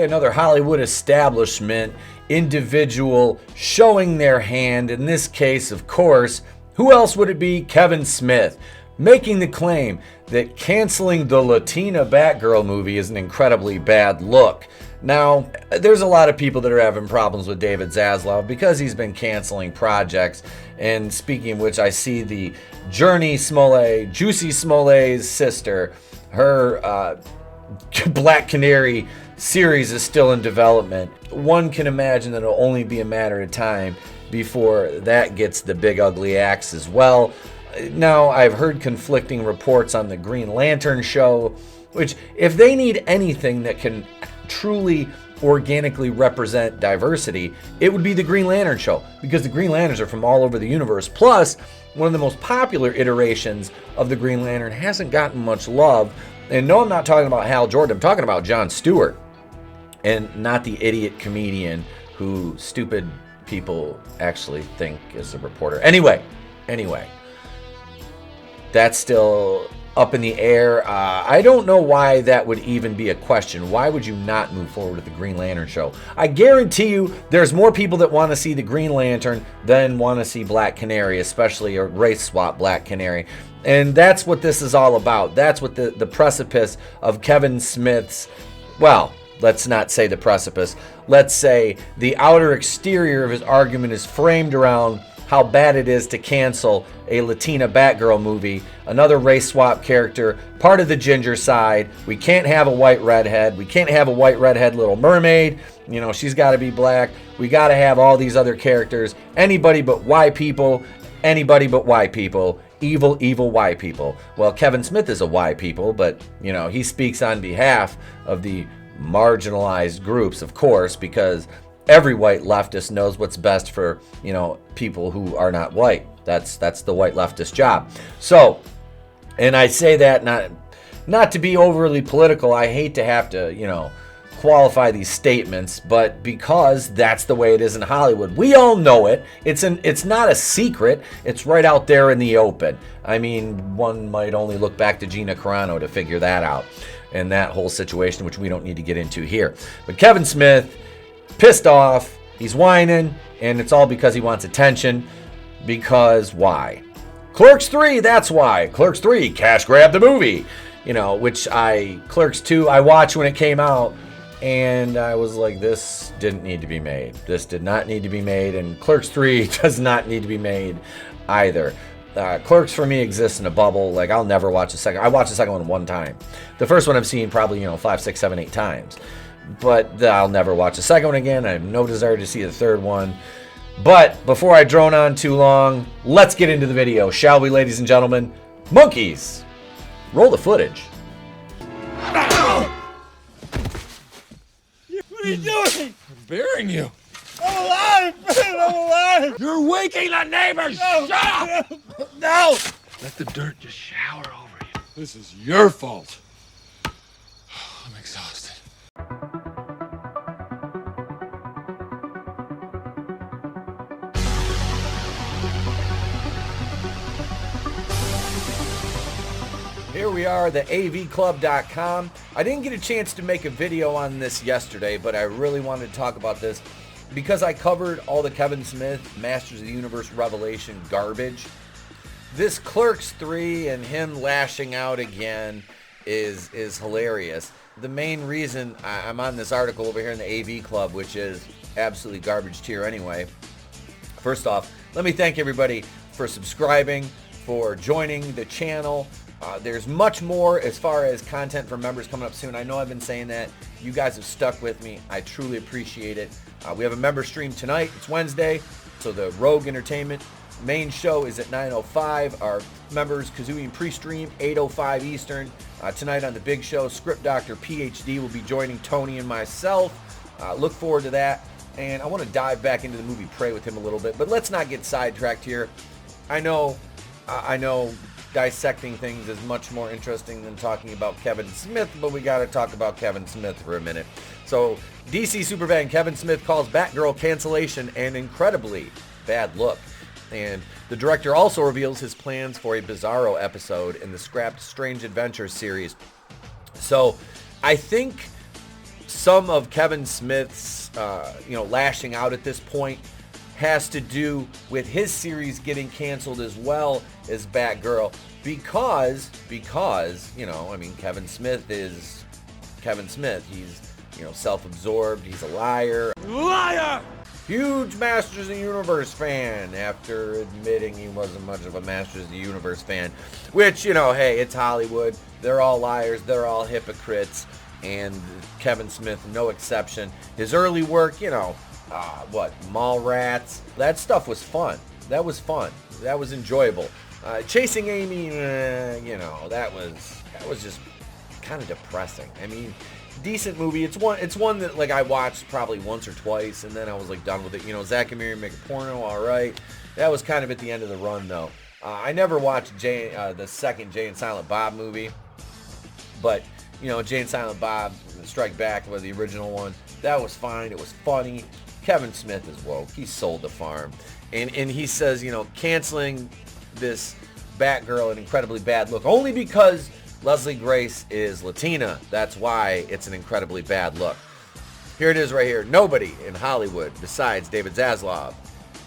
another Hollywood establishment individual showing their hand. In this case, of course, who else would it be? Kevin Smith, making the claim that canceling the Latina Batgirl movie is an incredibly bad look. Now, there's a lot of people that are having problems with David Zaslav because he's been canceling projects. And speaking of which, I see the Journey Smollett, Juicy Smollett's sister, her Black Canary series is still in development. One can imagine that it'll only be a matter of time before that gets the big ugly axe as well. Now, I've heard conflicting reports on the Green Lantern show, which, if they need anything that can truly organically represent diversity, it would be the Green Lantern show, because the Green Lanterns are from all over the universe. Plus, one of the most popular iterations of the Green Lantern hasn't gotten much love. And no, I'm not talking about Hal Jordan. I'm talking about Jon Stewart, and not the idiot comedian who stupid people actually think is a reporter. Anyway, that's still up in the air. I don't know why that would even be a question. Why would you not move forward with the Green Lantern show? I guarantee you there's more people that want to see the Green Lantern than want to see Black Canary, especially a race swap Black Canary. And that's what this is all about. That's what the precipice of Kevin Smith's, well, let's not say the precipice. Let's say the outer exterior of his argument is framed around how bad it is to cancel a Latina Batgirl movie, another race swap character, part of the ginger side. We can't have a white redhead. We can't have a white redhead Little Mermaid. You know, she's got to be black. We got to have all these other characters. Anybody but white people. Anybody but white people. Evil, evil white people. Well, Kevin Smith is a white people, but, you know, he speaks on behalf of the marginalized groups, of course, because every white leftist knows what's best for, you know, people who are not white. That's the white leftist job. So, and I say that not to be overly political. I hate to have to, you know, qualify these statements, but because that's the way it is in Hollywood. We all know it. It's not a secret. It's right out there in the open. I mean, one might only look back to Gina Carano to figure that out, and that whole situation, which we don't need to get into here. But Kevin Smith, pissed off, he's whining, and it's all because he wants attention. Because why? Clerks 3, that's why. Clerks 3, cash grab the movie. You know, Clerks 2, I watched when it came out, and I was like, this didn't need to be made. This did not need to be made, and Clerks 3 does not need to be made either. Clerks for me exists in a bubble. Like, I'll never watch the second. I watched the second one time. The first one I've seen probably, 5, 6, 7, 8 times. But I'll never watch the second one again. I have no desire to see the third one. But before I drone on too long, let's get into the video, shall we, ladies and gentlemen? Monkeys, roll the footage. What are you doing? I'm burying you. I'm alive! I'm alive! You're waking the neighbors! No. Shut up! No! Let the dirt just shower over you. This is your fault. I'm exhausted. Here we are, the avclub.com. I didn't get a chance to make a video on this yesterday, but I really wanted to talk about this because I covered all the Kevin Smith Masters of the Universe Revelation garbage. This Clerks 3 and him lashing out again is hilarious. The main reason I'm on this article over here in the AV Club, which is absolutely garbage tier anyway. First off, let me thank everybody for subscribing, for joining the channel. There's much more as far as content for members coming up soon. I know I've been saying that. You guys have stuck with me. I truly appreciate it. We have a member stream tonight. It's Wednesday, so the Rogue Entertainment main show is at 9:05. Our members Kazooie pre-stream 8:05 Eastern. Tonight on the big show, Script Doctor PhD will be joining Tony and myself. Look forward to that. And I want to dive back into the movie Prey with him a little bit, but let's not get sidetracked here. I know dissecting things is much more interesting than talking about Kevin Smith, but we got to talk about Kevin Smith for a minute. So, DC Superfan Kevin Smith calls Batgirl Cancellation an incredibly bad look. And the director also reveals his plans for a Bizarro episode in the scrapped Strange Adventures series. So, I think some of Kevin Smith's, lashing out at this point has to do with his series getting canceled as well as Batgirl because, Kevin Smith is Kevin Smith. He's, self-absorbed. He's a liar. Liar! Huge Masters of the Universe fan after admitting he wasn't much of a Masters of the Universe fan. Which, hey, it's Hollywood. They're all liars. They're all hypocrites. And Kevin Smith, no exception. His early work, Mallrats. That stuff was fun. That was fun. That was enjoyable. Chasing Amy, that was just kind of depressing. I mean, decent movie. It's one that I watched probably once or twice, and then I was done with it. Zack and Miri Make a Porno, all right. That was kind of at the end of the run, though. I never watched the second Jay and Silent Bob movie, but Jay and Silent Bob Strike Back was the original one. That was fine. It was funny. Kevin Smith is woke. He sold the farm, and he says canceling this Batgirl an incredibly bad look only because Leslie Grace is Latina. That's why it's an incredibly bad look. Here it is right here. Nobody in Hollywood besides David Zaslav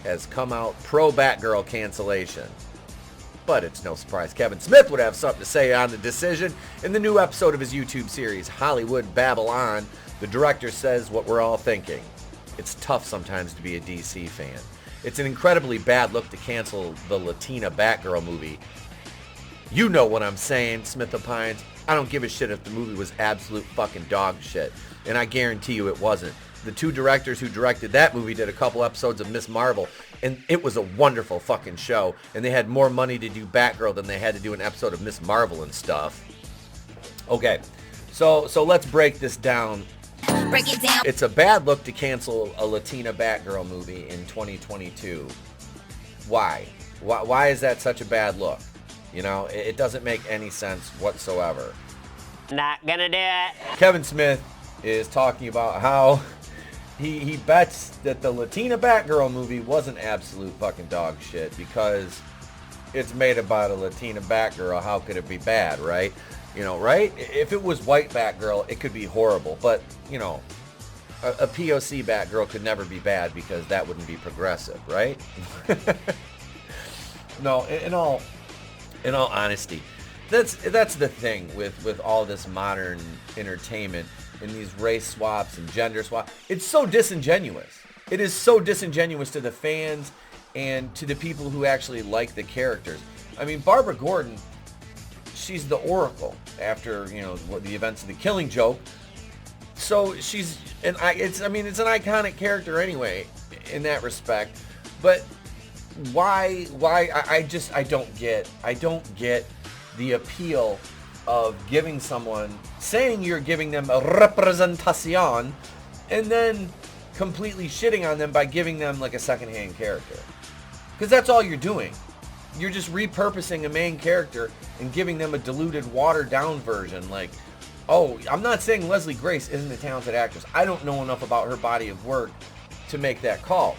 has come out pro Batgirl cancellation. But it's no surprise Kevin Smith would have something to say on the decision. In the new episode of his YouTube series, Hollywood Babylon, the director says what we're all thinking. It's tough sometimes to be a DC fan. It's an incredibly bad look to cancel the Latina Batgirl movie. You know what I'm saying, Smith opines. I don't give a shit if the movie was absolute fucking dog shit. And I guarantee you it wasn't. The two directors who directed that movie did a couple episodes of Miss Marvel, and it was a wonderful fucking show. And they had more money to do Batgirl than they had to do an episode of Miss Marvel and stuff. Okay, so let's break this down. Break it down. It's a bad look to cancel a Latina Batgirl movie in 2022. Why? Why is that such a bad look? It doesn't make any sense whatsoever. Not gonna do it. Kevin Smith is talking about how he bets that the Latina Batgirl movie wasn't absolute fucking dog shit because it's made about a Latina Batgirl. How could it be bad, right? Right? If it was white Batgirl, it could be horrible. But, a POC Batgirl could never be bad because that wouldn't be progressive, right? No, in all honesty, that's the thing with all this modern entertainment and these race swaps and gender swaps. It's so disingenuous. It is so disingenuous to the fans and to the people who actually like the characters. I mean, Barbara Gordon, she's the Oracle after the events of The Killing Joke. So it's an iconic character anyway in that respect. But why I don't get the appeal of saying you're giving them a representación and then completely shitting on them by giving them a secondhand character. Because that's all you're doing. You're just repurposing a main character and giving them a diluted, watered down version. I'm not saying Leslie Grace isn't a talented actress. I don't know enough about her body of work to make that call.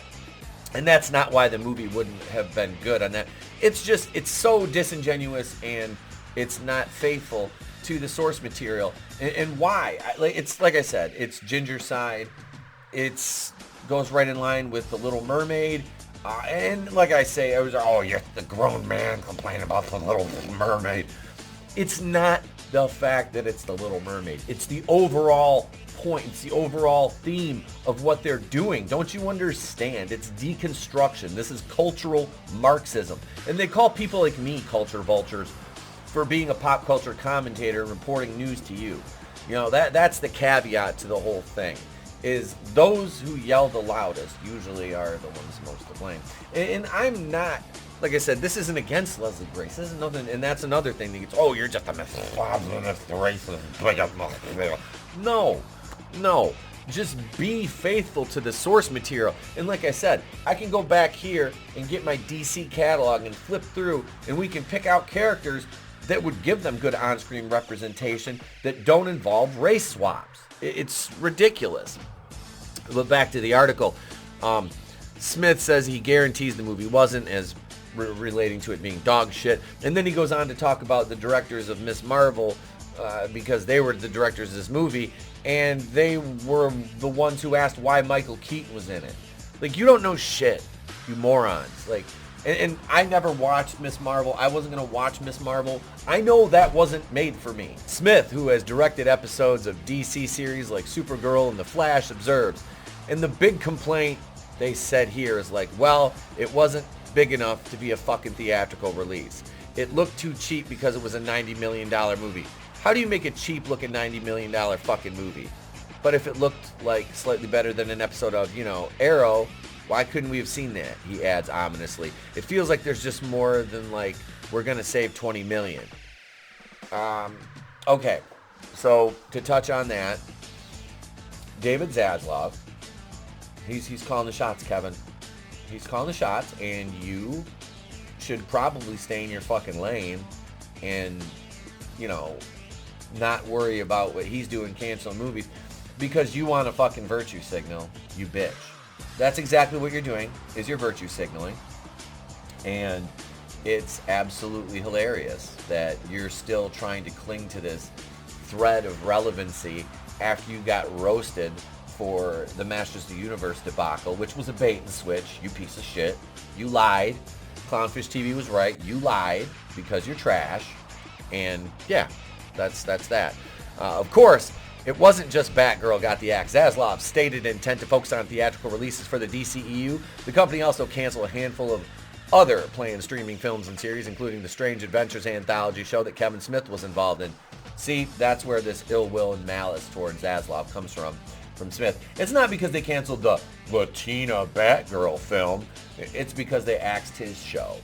And that's not why the movie wouldn't have been good on that. It's so disingenuous and it's not faithful to the source material. And why? It's like I said, it's Ginger Side. It goes right in line with The Little Mermaid. And like I say, you're the grown man complaining about The Little Mermaid. It's not the fact that it's The Little Mermaid. It's the overall point. It's the overall theme of what they're doing. Don't you understand? It's deconstruction. This is cultural Marxism. And they call people like me culture vultures for being a pop culture commentator and reporting news to you. That's the caveat to the whole thing. Is those who yell the loudest usually are the ones most to blame. And I'm not, like I said, this isn't against Leslie Grace. This is nothing, and that's another thing that gets, you're just a misogynist, racist. No. Just be faithful to the source material. And like I said, I can go back here and get my DC catalog and flip through, and we can pick out characters that would give them good on-screen representation that don't involve race swaps. It's ridiculous. But back to the article. Smith says he guarantees the movie wasn't, as relating to it being dog shit. And then he goes on to talk about the directors of Miss Marvel because they were the directors of this movie, and they were the ones who asked why Michael Keaton was in it. Like, you don't know shit, you morons. Like, and I never watched Miss Marvel. I wasn't going to watch Miss Marvel. I know that wasn't made for me. Smith, who has directed episodes of DC series like Supergirl and The Flash, observes, and the big complaint they said here is like, well, it wasn't big enough to be a fucking theatrical release. It looked too cheap because it was a $90 million movie. How do you make a cheap looking $90 million fucking movie? But if it looked like slightly better than an episode of, Arrow, why couldn't we have seen that? He adds ominously. It feels like there's just more than like, we're going to save 20 million. Okay. So to touch on that, David Zaslav, he's calling the shots, Kevin. He's calling the shots, and you should probably stay in your fucking lane and, not worry about what he's doing, canceling movies, because you want a fucking virtue signal, you bitch. That's exactly what you're doing, is you're virtue signaling. And it's absolutely hilarious that you're still trying to cling to this thread of relevancy after you got roasted for the Masters of the Universe debacle, which was a bait and switch, you piece of shit. You lied. Clownfish TV was right. You lied because you're trash. And yeah, that's that. Of course, it wasn't just Batgirl got the axe. Zaslav stated intent to focus on theatrical releases for the DCEU. The company also canceled a handful of other planned streaming films and series, including the Strange Adventures anthology show that Kevin Smith was involved in. See, that's where this ill will and malice towards Zaslav comes from Smith. It's not because they canceled the Latina Batgirl film. It's because they axed his show.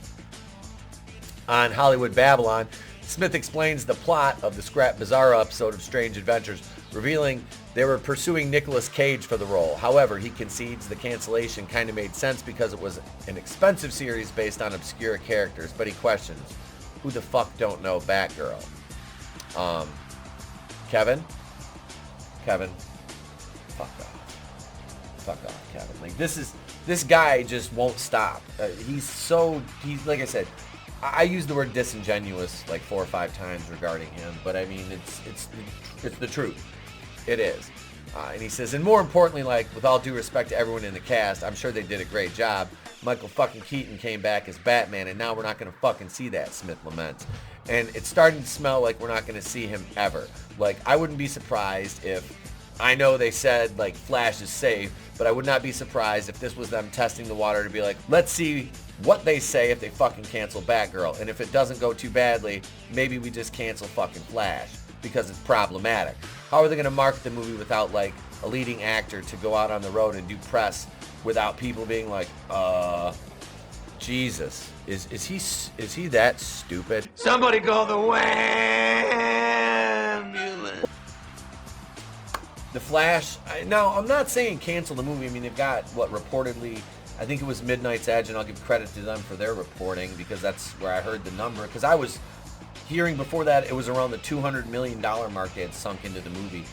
On Hollywood Babylon, Smith explains the plot of the Scrap Bizarro episode of Strange Adventures, revealing they were pursuing Nicolas Cage for the role. However, he concedes the cancellation kind of made sense because it was an expensive series based on obscure characters, but he questions, who the fuck don't know Batgirl? Kevin, fuck off, Kevin. Like, this guy just won't stop. He's like I said, I used the word disingenuous like 4 or 5 times regarding him, but I mean, it's the truth. It is. And he says, and more importantly, like, with all due respect to everyone in the cast, I'm sure they did a great job. Michael fucking Keaton came back as Batman, and now we're not going to fucking see that, Smith laments. And it's starting to smell like we're not going to see him ever. Like, I wouldn't be surprised if, I know they said, like, Flash is safe, but I would not be surprised if this was them testing the water to be like, let's see what they say if they fucking cancel Batgirl. And if it doesn't go too badly, maybe we just cancel fucking Flash, because it's problematic. How are they going to market the movie without, like, a leading actor to go out on the road and do press without people being like, Jesus, is he that stupid? Somebody call the ambulance. The Flash, now, I'm not saying cancel the movie. I mean, they've got, reportedly, I think it was Midnight's Edge, and I'll give credit to them for their reporting, because that's where I heard the number. Because I was hearing before that it was around the $200 million mark they had sunk into the movie.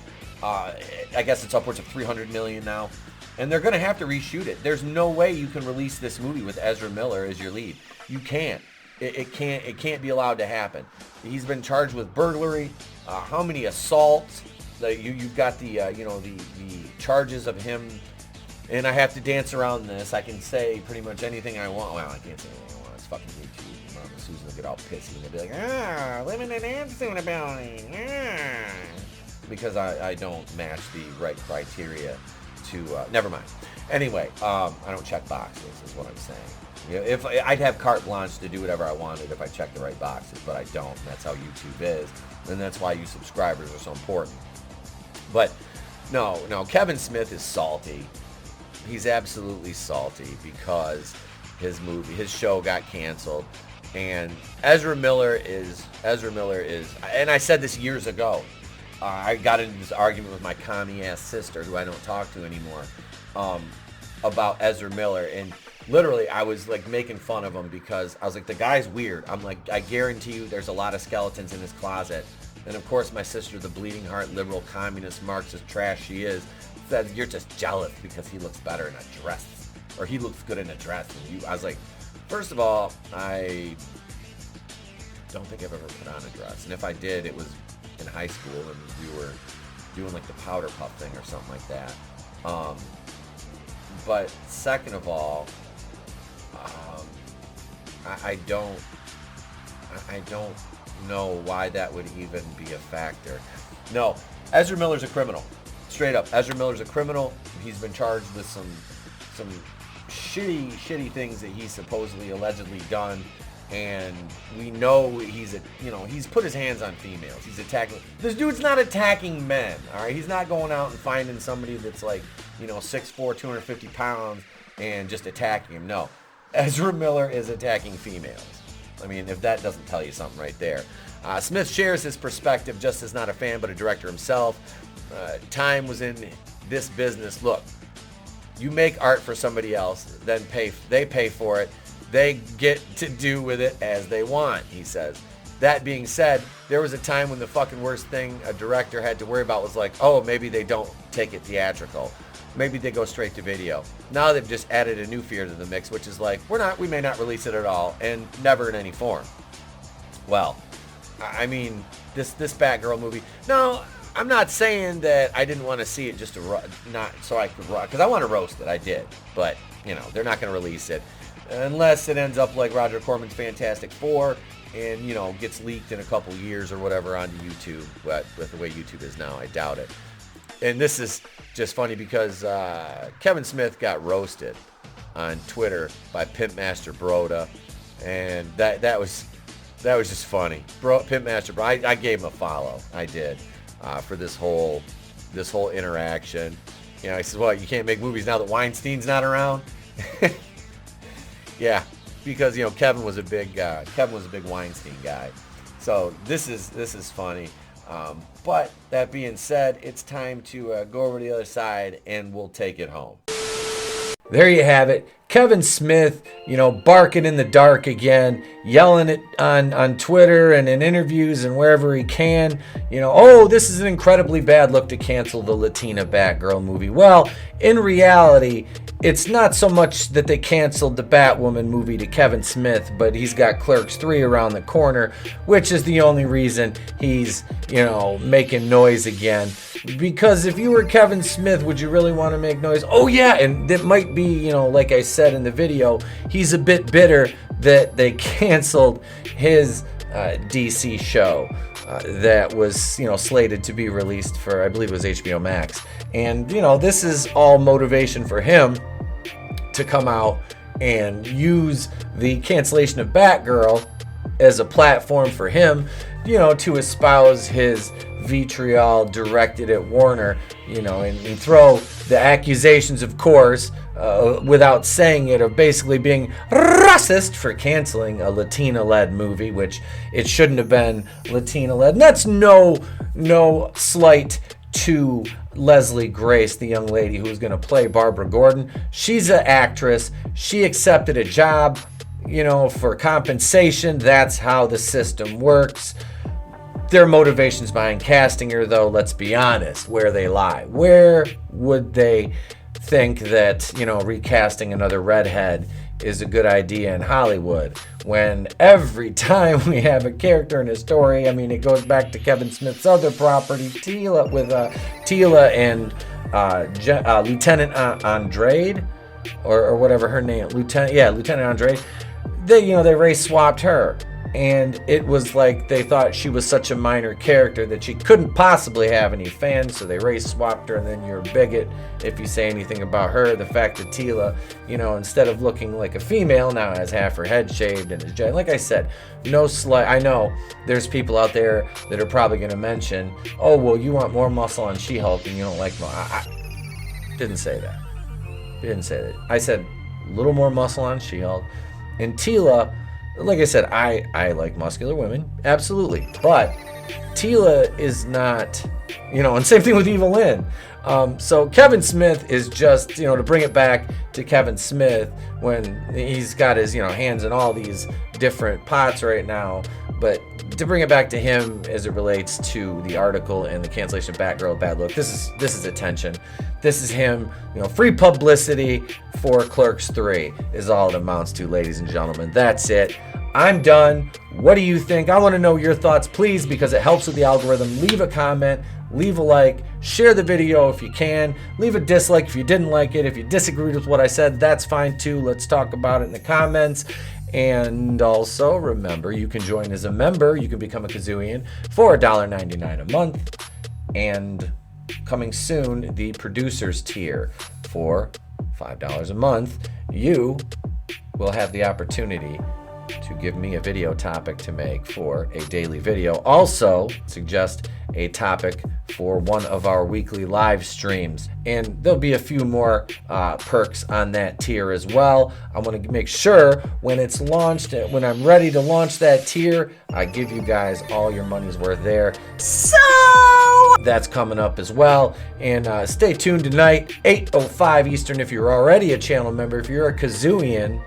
I guess it's upwards of $300 million now. And they're going to have to reshoot it. There's no way you can release this movie with Ezra Miller as your lead. You can't. It can't be allowed to happen. He's been charged with burglary. How many assaults? You've got the charges of him. And I have to dance around this. I can say pretty much anything I want. Well, I can't say anything I want. It's fucking YouTube. Mama Susan will get all pissy and they'll be like, living in Anson ability. Because I don't match the right criteria to, never mind. Anyway, I don't check boxes is what I'm saying. If I'd have carte blanche to do whatever I wanted if I checked the right boxes, but I don't. And that's how YouTube is. And that's why you subscribers are so important. But no, Kevin Smith is salty. He's absolutely salty because his show got canceled. And Ezra Miller is, and I said this years ago. I got into this argument with my commie-ass sister, who I don't talk to anymore, about Ezra Miller. And literally, I was, like, making fun of him because I was like, the guy's weird. I'm like, I guarantee you there's a lot of skeletons in his closet. And, of course, my sister, the bleeding heart, liberal, communist, Marxist trash she is, says, you're just jealous because he looks better in a dress. Or he looks good in a dress. And I was like, first of all, I don't think I've ever put on a dress. And if I did, it was in high school, and we were doing like the powder puff thing or something like that. But second of all, I don't know why that would even be a factor. No, Ezra Miller's a criminal. Straight up, Ezra Miller's a criminal. He's been charged with some shitty things that he's supposedly allegedly done, and we know he's put his hands on females. He's attacking. This dude's not attacking men. All right, he's not going out and finding somebody that's like 6'4", 250 pounds and just attacking him. No, Ezra Miller is attacking females. I mean, if that doesn't tell you something right there. Smith shares his perspective just as not a fan but a director himself. Time was in this business. Look, you make art for somebody else, then they pay for it. They get to do with it as they want, he says. That being said, there was a time when the fucking worst thing a director had to worry about was like, oh, maybe they don't take it theatrical. Maybe they go straight to video. Now they've just added a new fear to the mix, which is like, we may not release it at all, and never in any form. Well, I mean, this Batgirl movie. No, I'm not saying that I didn't want to see it just not so I could, because I want to roast it. I did, but they're not going to release it unless it ends up like Roger Corman's Fantastic Four and gets leaked in a couple years or whatever onto YouTube. But with the way YouTube is now, I doubt it. And this is just funny because Kevin Smith got roasted on Twitter by Pimpmaster Broda, and that was just funny. Pimpmaster Broda, I gave him a follow. I did. For this whole interaction. He says, well, you can't make movies now that Weinstein's not around. Yeah, because Kevin was a big Weinstein guy. So this is funny. But that being said, it's time to go over to the other side and we'll take it home. There you have it. Kevin Smith, barking in the dark again, yelling it on Twitter and in interviews and wherever he can. Oh, this is an incredibly bad look to cancel the Latina Batgirl movie. Well, in reality, it's not so much that they canceled the Batwoman movie to Kevin Smith, but he's got Clerks 3 around the corner, which is the only reason he's, making noise again. Because if you were Kevin Smith, would you really want to make noise? Oh yeah, and it might be, like I said in the video, he's a bit bitter that they canceled his DC show that was, slated to be released for, I believe it was HBO Max. And, this is all motivation for him to come out and use the cancellation of Batgirl as a platform for him, to espouse his vitriol directed at Warner, and throw the accusations, of course, without saying it, of basically being racist for canceling a Latina-led movie, which it shouldn't have been Latina-led. And that's no slight to Leslie Grace, the young lady who was going to play Barbara Gordon. She's an actress. She accepted a job, for compensation. That's how the system works. Their motivations behind casting her, though, let's be honest, where they lie. Where would they think that, recasting another redhead is a good idea in Hollywood, when every time we have a character in a story, it goes back to Kevin Smith's other property, Tila, with Tila and Lieutenant Andrade, or whatever her name, Lieutenant Andrade. They race swapped her, and it was like they thought she was such a minor character that she couldn't possibly have any fans, so they race swapped her, and then you're a bigot if you say anything about her. The fact that Tila, instead of looking like a female, now has half her head shaved and is giant. Like I said, no slight. I know there's people out there that are probably going to mention, oh, well, you want more muscle on She-Hulk and you don't like I didn't say that. I said a little more muscle on She-Hulk. And Tila, like I said, I like muscular women, absolutely. But Tila is not, and same thing with Evelyn. So Kevin Smith is just, to bring it back to Kevin Smith when he's got his, hands in all these different pots right now. But to bring it back to him as it relates to the article and the cancellation of Batgirl, bad look, this is attention. This is him, free publicity for Clerks 3 is all it amounts to, ladies and gentlemen. That's it. I'm done. What do you think? I want to know your thoughts, please, because it helps with the algorithm. Leave a comment, leave a like, share the video if you can, leave a dislike if you didn't like it. If you disagreed with what I said, that's fine too. Let's talk about it in the comments. And also remember, you can join as a member. You can become a Kazooian for $1.99 a month. And coming soon, the producers tier for $5 a month. You will have the opportunity to give me a video topic to make for a daily video. Also, suggest a topic for one of our weekly live streams. And there'll be a few more perks on that tier as well. I want to make sure when it's launched, when I'm ready to launch that tier, I give you guys all your money's worth there. So that's coming up as well. And stay tuned tonight, 8:05 Eastern if you're already a channel member. If you're a Kazooian,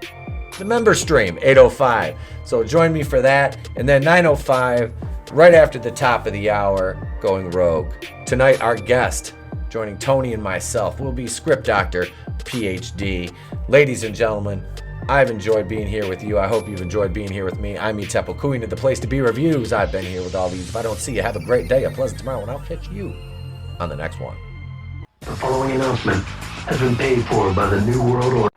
the member stream, 8:05. So join me for that. And then 9:05, right after the top of the hour, going rogue. Tonight, our guest, joining Tony and myself, will be Script Doctor, PhD. Ladies and gentlemen, I've enjoyed being here with you. I hope you've enjoyed being here with me. I'm Tepo Queen of the Place to Be Reviews. I've been here with all these. If I don't see you, have a great day, a pleasant tomorrow, and I'll catch you on the next one. The following announcement has been paid for by the New World Order.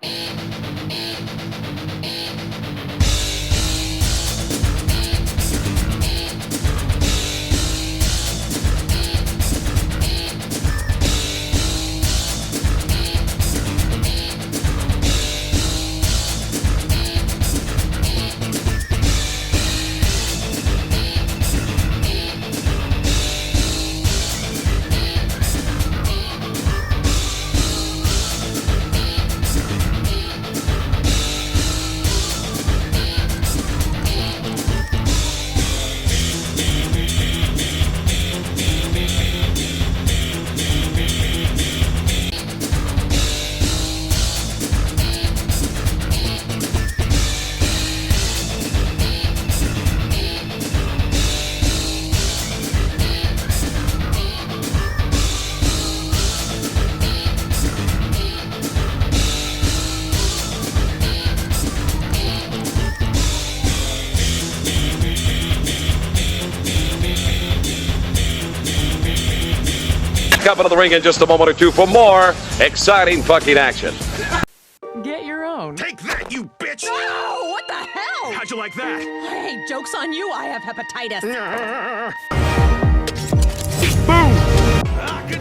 Up into the ring in just a moment or two for more exciting fucking action. Get your own. Take that, you bitch! No! What the hell? How'd you like that? Hey, joke's on you. I have hepatitis. Boom!